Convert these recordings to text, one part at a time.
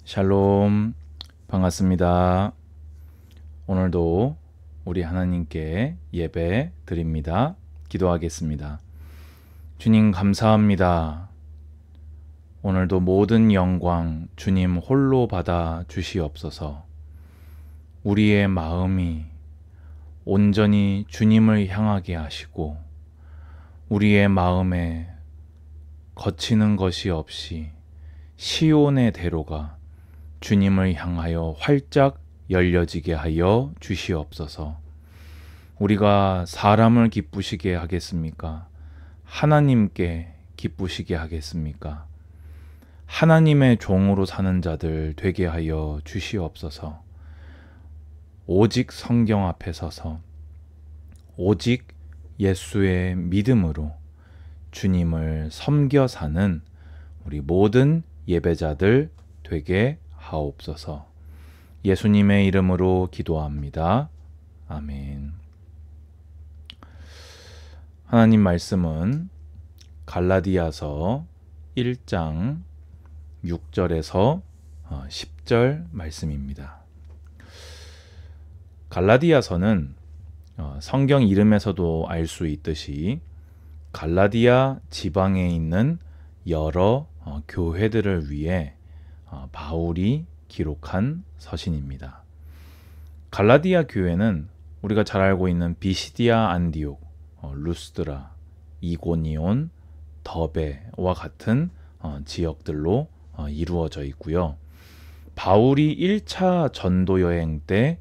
샬롬, 반갑습니다. 오늘도 우리 하나님께 예배 드립니다. 기도하겠습니다. 주님 감사합니다. 오늘도 모든 영광 주님 홀로 받아 주시옵소서. 우리의 마음이 온전히 주님을 향하게 하시고 우리의 마음에 거치는 것이 없이 시온의 대로가 주님을 향하여 활짝 열려지게 하여 주시옵소서. 우리가 사람을 기쁘시게 하겠습니까? 하나님께 기쁘시게 하겠습니까? 하나님의 종으로 사는 자들 되게 하여 주시옵소서. 오직 성경 앞에 서서 오직 예수의 믿음으로 주님을 섬겨 사는 우리 모든 예배자들 되게 하옵소서. 예수님의 이름으로 기도합니다. 아멘. 하나님 말씀은 갈라디아서 1장 6절에서 10절 말씀입니다. 갈라디아서는 성경 이름에서도 알 수 있듯이 갈라디아 지방에 있는 여러 교회들을 위해 바울이 기록한 서신입니다. 갈라디아 교회는 우리가 잘 알고 있는 비시디아 안디옥, 루스드라, 이고니온, 더베와 같은 지역들로 이루어져 있고요. 바울이 1차 전도 여행 때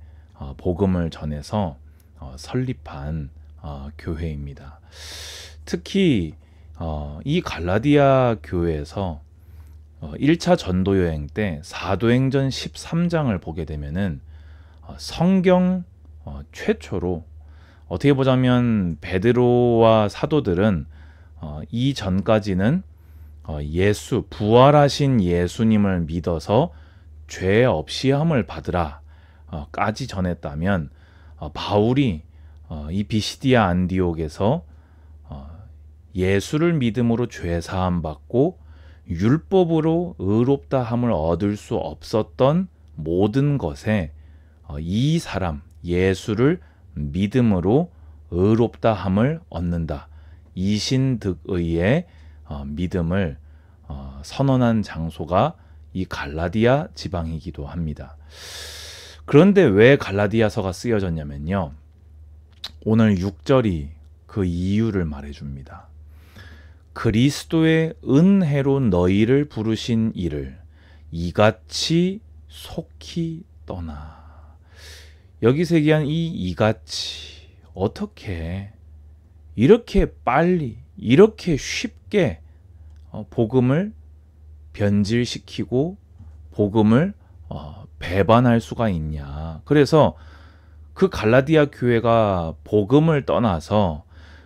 복음을 전해서 설립한 교회입니다. 특히 이 갈라디아 교회에서 1차 전도 여행 때 사도행전 13장을 보게 되면은 성경 최초로 어떻게 보자면 베드로와 사도들은 이전까지는 부활하신 예수님을 믿어서 죄 없이 함을 받으라 까지 전했다면 바울이 이 비시디아 안디옥에서 예수를 믿음으로 죄 사함 받고 율법으로 의롭다 함을 얻을 수 없었던 모든 것에 이 사람 예수를 믿음으로 의롭다 함을 얻는다. 이신득의의 믿음을 선언한 장소가 이 갈라디아 지방이기도 합니다. 그런데 왜 갈라디아서가 쓰여졌냐면요. 오늘 6절이 그 이유를 말해줍니다. 그리스도의 은혜로 너희를 부르신 이를 이같이 속히 떠나. 여기서 얘기한 이 이같이 어떻게 이렇게 빨리 이렇게 쉽게 복음을 변질시키고 복음을 배반할 수가 있냐. 그래서 그 갈라디아 교회가 복음을 떠나서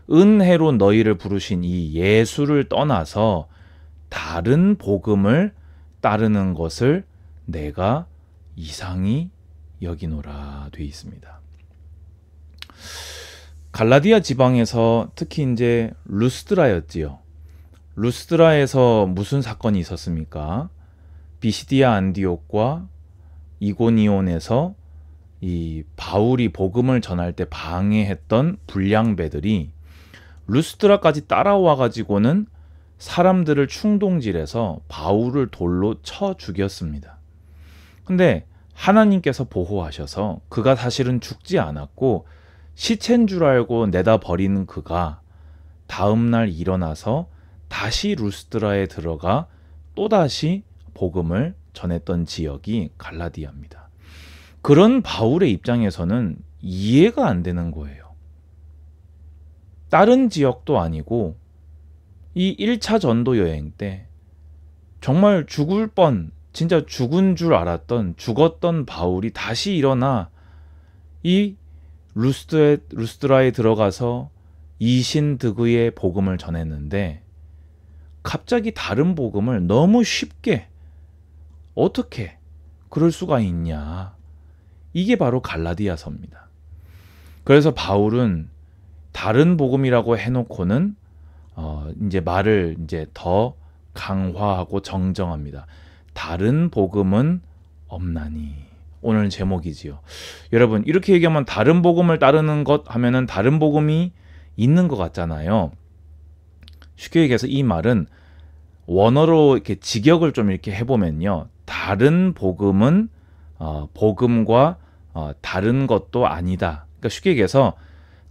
은혜로 너희를 부르신 이 예수를 떠나서 다른 복음을 따르는 것을 내가 이상히 여기노라 돼 있습니다. 갈라디아 지방에서 특히 이제 루스드라였지요. 루스드라에서 무슨 사건이 있었습니까? 비시디아 안디옥과 이고니온에서 이 바울이 복음을 전할 때 방해했던 불량배들이 루스드라까지 따라와 가지고는 사람들을 충동질해서 바울을 돌로 쳐 죽였습니다. 근데 하나님께서 보호하셔서 그가 사실은 죽지 않았고 시체인 줄 알고 내다 버리는 그가 다음날 일어나서 다시 루스드라에 들어가 또다시 복음을 전했던 지역이 갈라디아입니다. 그런 바울의 입장에서는 이해가 안 되는 거예요. 다른 지역도 아니고 이 1차 전도 여행 때 정말 진짜 죽은 줄 알았던 죽었던 바울이 다시 일어나 이 루스드라에 들어가서 이신득의의 복음을 전했는데 갑자기 다른 복음을 너무 쉽게 어떻게 그럴 수가 있냐. 이게 바로 갈라디아서입니다. 그래서 바울은 다른 복음이라고 해놓고는 이제 말을 이제 더 강화하고 정정합니다. 다른 복음은 없나니. 오늘 제목이지요. 여러분, 이렇게 얘기하면 다른 복음을 따르는 것 하면은 다른 복음이 있는 것 같잖아요. 쉽게 얘기해서 이 말은 원어로 이렇게 직역을 좀 이렇게 해보면요, 다른 복음은 복음과 다른 것도 아니다. 그러니까 쉽게 얘기해서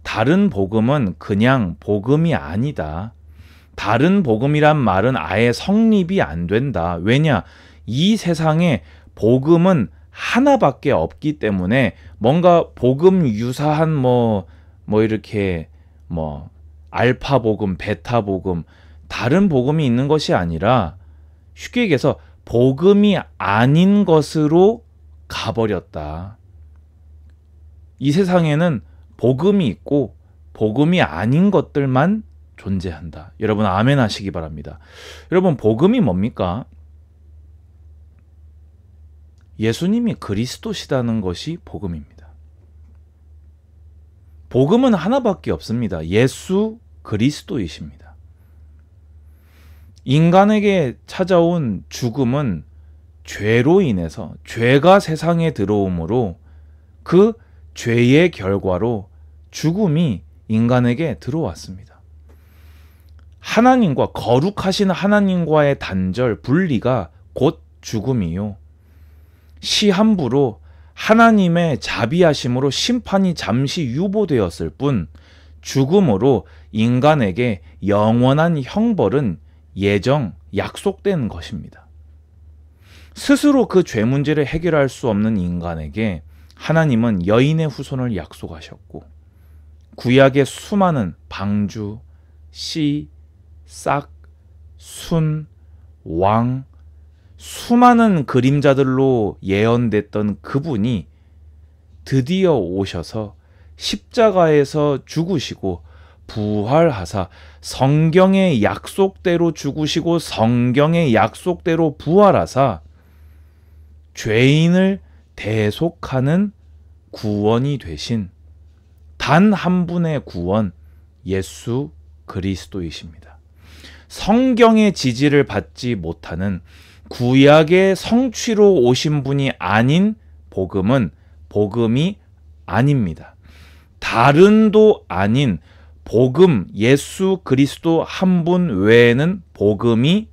다른 복음은 그냥 복음이 아니다. 다른 복음이란 말은 아예 성립이 안 된다. 왜냐? 이 세상에 복음은 하나밖에 없기 때문에 뭔가 복음 유사한 이렇게 알파 복음, 베타 복음, 다른 복음이 있는 것이 아니라 쉽게 얘기해서 복음이 아닌 것으로 가버렸다. 이 세상에는 복음이 있고 복음이 아닌 것들만 존재한다. 여러분 아멘 하시기 바랍니다. 여러분, 복음이 뭡니까? 예수님이 그리스도시다는 것이 복음입니다. 복음은 하나밖에 없습니다. 예수 그리스도이십니다. 인간에게 찾아온 죽음은 죄로 인해서, 죄가 세상에 들어옴으로 그 죄의 결과로 죽음이 인간에게 들어왔습니다. 하나님과, 거룩하신 하나님과의 단절, 분리가 곧 죽음이요, 시한부로 하나님의 자비하심으로 심판이 잠시 유보되었을 뿐 죽음으로 인간에게 영원한 형벌은 약속된 것입니다. 스스로 그 죄 문제를 해결할 수 없는 인간에게 하나님은 여인의 후손을 약속하셨고, 구약의 수많은 방주, 씨, 싹, 순, 왕, 수많은 그림자들로 예언됐던 그분이 드디어 오셔서 십자가에서 죽으시고 부활하사 성경의 약속대로 죽으시고 성경의 약속대로 부활하사 죄인을 대속하는 구원이 되신 단 한 분의 구원, 예수 그리스도이십니다. 성경의 지지를 받지 못하는 구약의 성취로 오신 분이 아닌 복음은 복음이 아닙니다. 다른도 아닌 복음, 예수 그리스도 한 분 외에는 복음이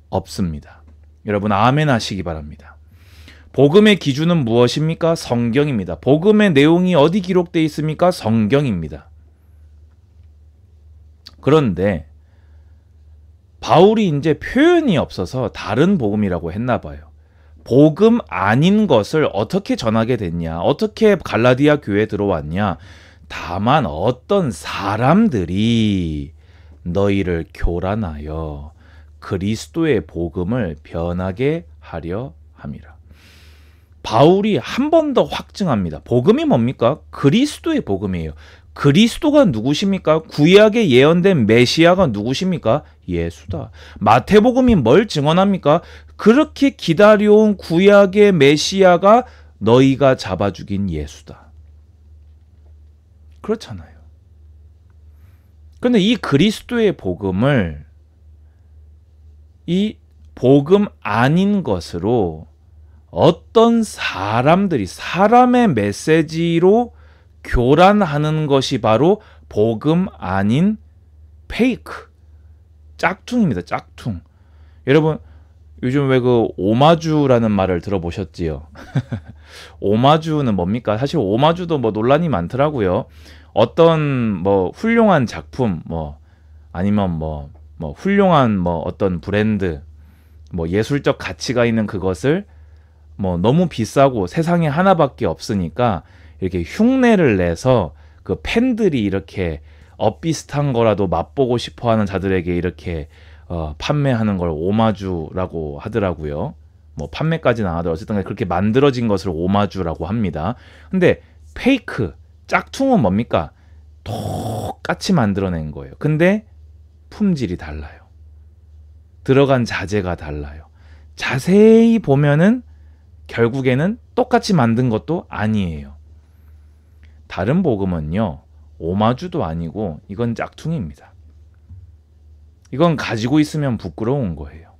없습니다. 여러분 아멘 하시기 바랍니다. 복음의 기준은 무엇입니까? 성경입니다. 복음의 내용이 어디 기록되어 있습니까? 성경입니다. 그런데 바울이 이제 표현이 없어서 다른 복음이라고 했나 봐요. 복음 아닌 것을 어떻게 전하게 됐냐? 어떻게 갈라디아 교회에 들어왔냐? 다만 어떤 사람들이 너희를 교란하여 그리스도의 복음을 변하게 하려 함이라. 바울이 한 번 더 확증합니다. 복음이 뭡니까? 그리스도의 복음이에요. 그리스도가 누구십니까? 구약에 예언된 메시아가 누구십니까? 예수다. 마태복음이 뭘 증언합니까? 그렇게 기다려온 구약의 메시아가 너희가 잡아 죽인 예수다. 그렇잖아요. 그런데 이 그리스도의 복음을 이 복음 아닌 것으로 어떤 사람들이 사람의 메시지로 교란하는 것이 바로 복음 아닌 페이크, 짝퉁입니다. 짝퉁. 여러분 요즘 왜 그 오마주라는 말을 들어보셨지요? 오마주는 뭡니까? 사실 오마주도 논란이 많더라고요. 어떤 훌륭한 작품, 아니면 훌륭한 어떤 브랜드, 예술적 가치가 있는 그것을 너무 비싸고 세상에 하나밖에 없으니까 이렇게 흉내를 내서 그 팬들이 이렇게 엇비슷한 거라도 맛보고 싶어하는 자들에게 이렇게 판매하는 걸 오마주라고 하더라고요. 판매까지는 안 하더라도 어쨌든 그렇게 만들어진 것을 오마주라고 합니다. 근데 페이크, 짝퉁은 뭡니까? 똑같이 만들어낸 거예요. 근데 품질이 달라요. 들어간 자재가 달라요. 자세히 보면은 결국에는 똑같이 만든 것도 아니에요. 다른 복음은요, 오마주도 아니고 이건 짝퉁입니다. 이건 가지고 있으면 부끄러운 거예요.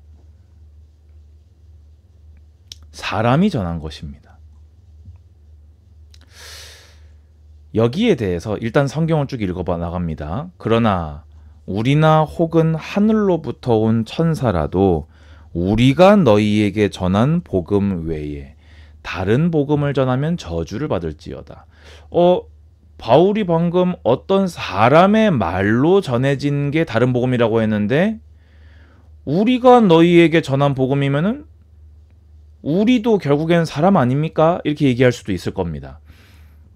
사람이 전한 것입니다. 여기에 대해서 일단 성경을 쭉 읽어봐 나갑니다. 그러나 우리나 혹은 하늘로부터 온 천사라도 우리가 너희에게 전한 복음 외에 다른 복음을 전하면 저주를 받을지어다. 바울이 방금 어떤 사람의 말로 전해진 게 다른 복음이라고 했는데, 우리가 너희에게 전한 복음이면은 우리도 결국엔 사람 아닙니까? 이렇게 얘기할 수도 있을 겁니다.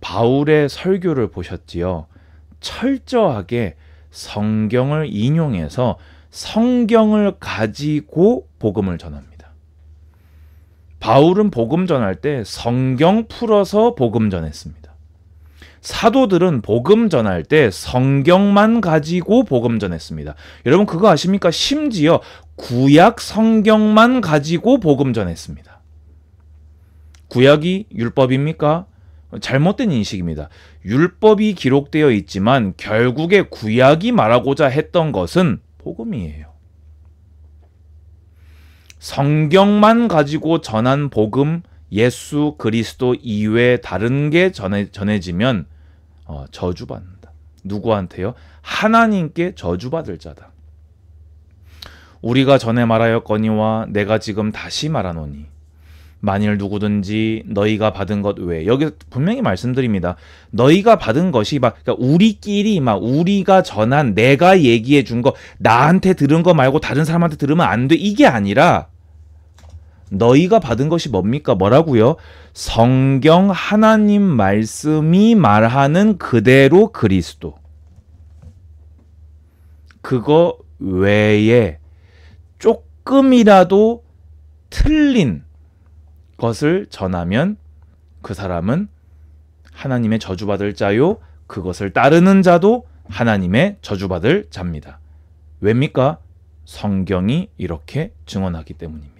바울의 설교를 보셨지요. 철저하게 성경을 인용해서 성경을 가지고 복음을 전합니다. 바울은 복음 전할 때 성경 풀어서 복음 전했습니다. 사도들은 복음 전할 때 성경만 가지고 복음 전했습니다. 여러분 그거 아십니까? 심지어 구약 성경만 가지고 복음 전했습니다. 구약이 율법입니까? 잘못된 인식입니다. 율법이 기록되어 있지만 결국에 구약이 말하고자 했던 것은 복음이에요. 성경만 가지고 전한 복음, 예수 그리스도 이외에 다른 게 전해지면 저주받는다. 누구한테요? 하나님께 저주받을 자다. 우리가 전에 말하였거니와 내가 지금 다시 말하노니 만일 누구든지 너희가 받은 것 외에, 여기 분명히 말씀드립니다. 너희가 받은 것이 그러니까 우리끼리 우리가 전한, 내가 얘기해 준 거, 나한테 들은 거 말고 다른 사람한테 들으면 안 돼, 이게 아니라 너희가 받은 것이 뭡니까? 뭐라고요? 성경 하나님 말씀이 말하는 그대로 그리스도. 그거 외에 조금이라도 틀린 것을 전하면 그 사람은 하나님의 저주받을 자요, 그것을 따르는 자도 하나님의 저주받을 자입니다. 왜입니까? 성경이 이렇게 증언하기 때문입니다.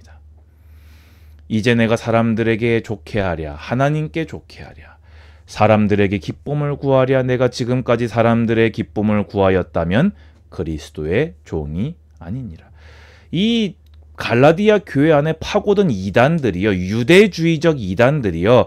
이제 내가 사람들에게 좋게 하랴, 하나님께 좋게 하랴, 사람들에게 기쁨을 구하랴. 내가 지금까지 사람들의 기쁨을 구하였다면 그리스도의 종이 아니니라. 이 갈라디아 교회 안에 파고든 이단들이요, 유대주의적 이단들이요,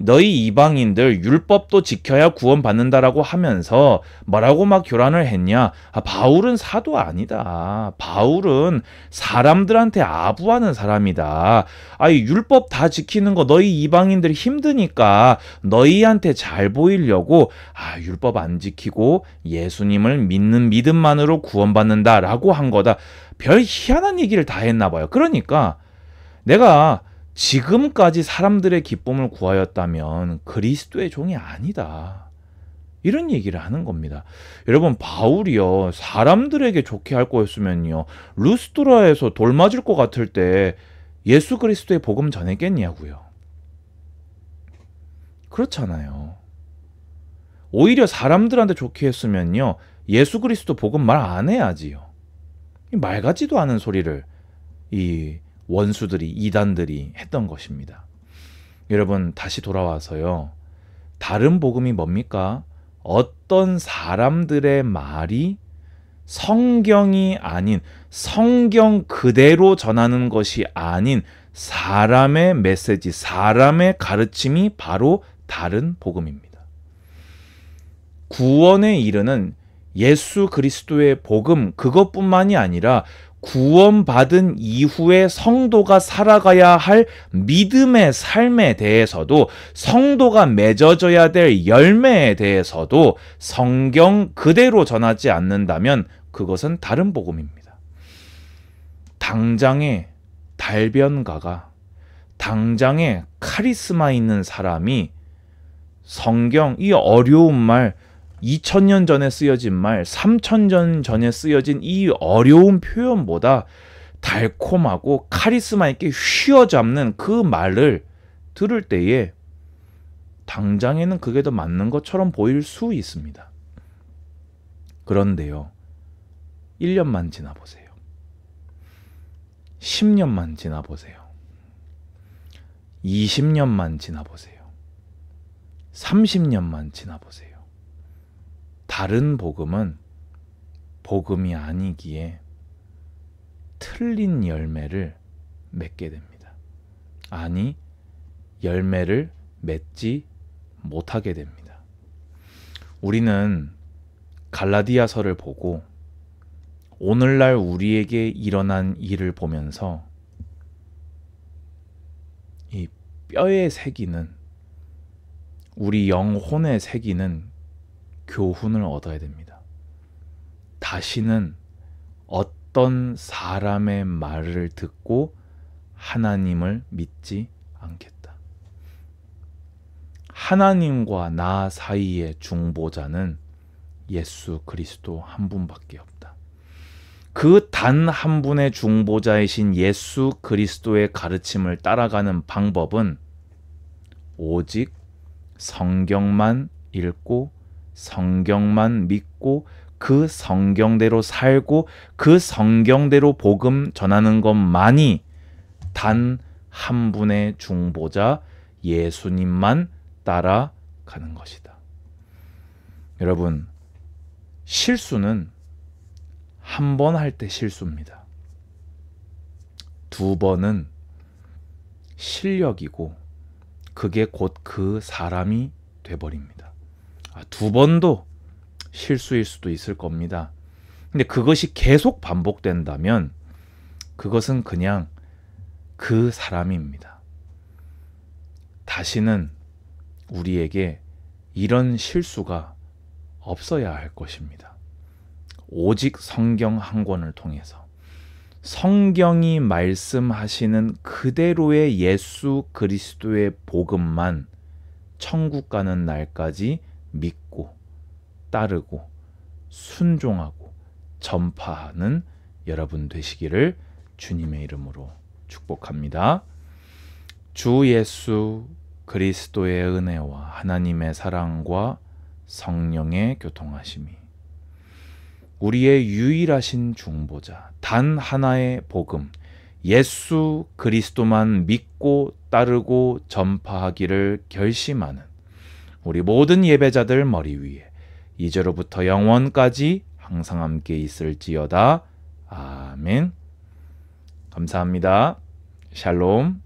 너희 이방인들 율법도 지켜야 구원받는다라고 하면서 뭐라고 막 교란을 했냐? 바울은 사도 아니다. 바울은 사람들한테 아부하는 사람이다. 율법 다 지키는 거 너희 이방인들이 힘드니까 너희한테 잘 보이려고 율법 안 지키고 예수님을 믿는 믿음만으로 구원받는다라고 한 거다. 별 희한한 얘기를 다 했나 봐요. 그러니까 내가 지금까지 사람들의 기쁨을 구하였다면 그리스도의 종이 아니다. 이런 얘기를 하는 겁니다. 여러분, 바울이요, 사람들에게 좋게 할 거였으면요, 루스드라에서 돌 맞을 것 같을 때 예수 그리스도의 복음 전했겠냐고요. 그렇잖아요. 오히려 사람들한테 좋게 했으면요, 예수 그리스도 복음 말 안 해야지요. 말 같지도 않은 소리를 이 원수들이, 이단들이 했던 것입니다. 여러분, 다시 돌아와서요, 다른 복음이 뭡니까? 어떤 사람들의 말이 성경이 아닌, 성경 그대로 전하는 것이 아닌 사람의 메시지, 사람의 가르침이 바로 다른 복음입니다. 구원에 이르는 예수 그리스도의 복음, 그것뿐만이 아니라 구원받은 이후에 성도가 살아가야 할 믿음의 삶에 대해서도, 성도가 맺어져야 될 열매에 대해서도 성경 그대로 전하지 않는다면 그것은 다른 복음입니다. 당장의 달변가가, 당장의 카리스마 있는 사람이 성경, 이 어려운 말, 2000년 전에 쓰여진 말, 3000년 전에 쓰여진 이 어려운 표현보다 달콤하고 카리스마 있게 휘어잡는 그 말을 들을 때에 당장에는 그게 더 맞는 것처럼 보일 수 있습니다. 그런데요, 1년만 지나보세요. 10년만 지나보세요. 20년만 지나보세요. 30년만 지나보세요. 다른 복음은 복음이 아니기에 틀린 열매를 맺게 됩니다. 아니, 열매를 맺지 못하게 됩니다. 우리는 갈라디아서를 보고 오늘날 우리에게 일어난 일을 보면서 이 뼈에 새기는, 우리 영혼에 새기는 교훈을 얻어야 됩니다. 다시는 어떤 사람의 말을 듣고 하나님을 믿지 않겠다. 하나님과 나 사이의 중보자는 예수 그리스도 한 분밖에 없다. 그 단 한 분의 중보자이신 예수 그리스도의 가르침을 따라가는 방법은 오직 성경만 읽고 성경만 믿고 그 성경대로 살고 그 성경대로 복음 전하는 것만이 단 한 분의 중보자 예수님만 따라가는 것이다. 여러분, 실수는 한 번 할 때 실수입니다. 두 번은 실력이고 그게 곧 그 사람이 돼버립니다. 두 번도 실수일 수도 있을 겁니다. 근데 그것이 계속 반복된다면 그것은 그냥 그 사람입니다. 다시는 우리에게 이런 실수가 없어야 할 것입니다. 오직 성경 한 권을 통해서 성경이 말씀하시는 그대로의 예수 그리스도의 복음만 천국 가는 날까지 믿고 따르고 순종하고 전파하는 여러분 되시기를 주님의 이름으로 축복합니다. 주 예수 그리스도의 은혜와 하나님의 사랑과 성령의 교통하심이 우리의 유일하신 중보자 단 하나의 복음 예수 그리스도만 믿고 따르고 전파하기를 결심하는 우리 모든 예배자들 머리 위에 이제로부터 영원까지 항상 함께 있을지어다. 아멘. 감사합니다. 샬롬.